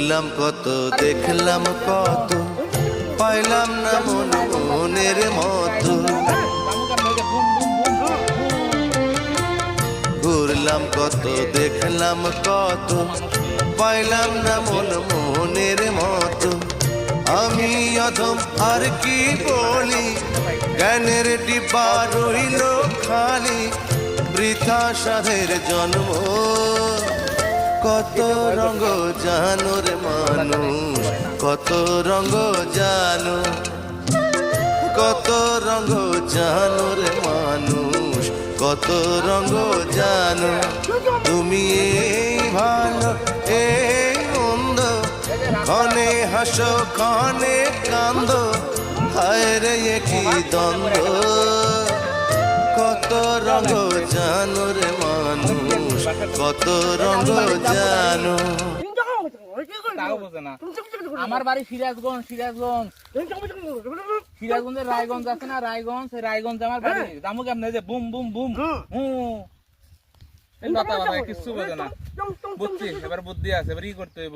ঘুরলাম কত দেখলাম কত পাইলাম না মন মনের মতো ঘুরলাম কত দেখলাম কত পাইলাম না মন মনের মতো আমি অধম আর কি বলি জ্ঞানের ডিব্বা রইল খালি বৃথা সাধের জন্ম কত রঙ জানো রে মানুষ কত রঙ জানো কত রঙ জানো রে মানুষ কত রঙ জানো তুমি এই ভালো এই মন্দ ক্ষণে হাসো ক্ষণে কান্দ হায় রে কি দ্বন্দ্ব কত রঙ জানো রে মানুষ কত রঙ জানো আমার বাড়ি সিরাজগঞ্জ সিরাজগঞ্জ সিরাজগঞ্জের রায়গঞ্জ আছে না রায়গঞ্জ রায়গঞ্জ আমার বাড়ি দামু কেমন যে বুম বুম বুম কিছু বোঝে না বুঝছি এবার বুদ্ধি আছে এবার ই করতে হইব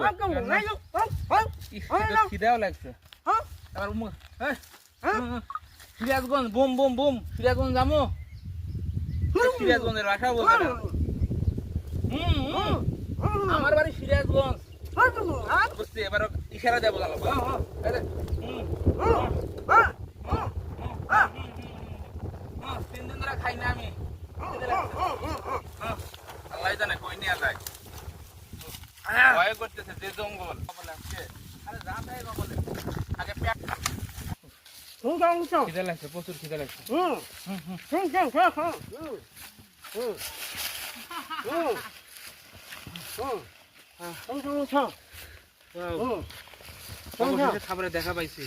খিদাও লাগছে এবার Sirajganj boom boom boom Sirajganj যাবো সিরাজগঞ্জের ভাষা বলবে না আমার বাড়ি সিরাজগঞ্জ বুঝছি এবার ইশারা দেবো তিন দিন ধরে খাই না আমি আল্লাহ জানে কই নিয়ে যায় ভয় করতেছে যে জঙ্গল আরে যা তাই বলে আগে পেট খিদে লাগছে প্রচুর খিদে লাগছে খাবারে দেখা পাইছি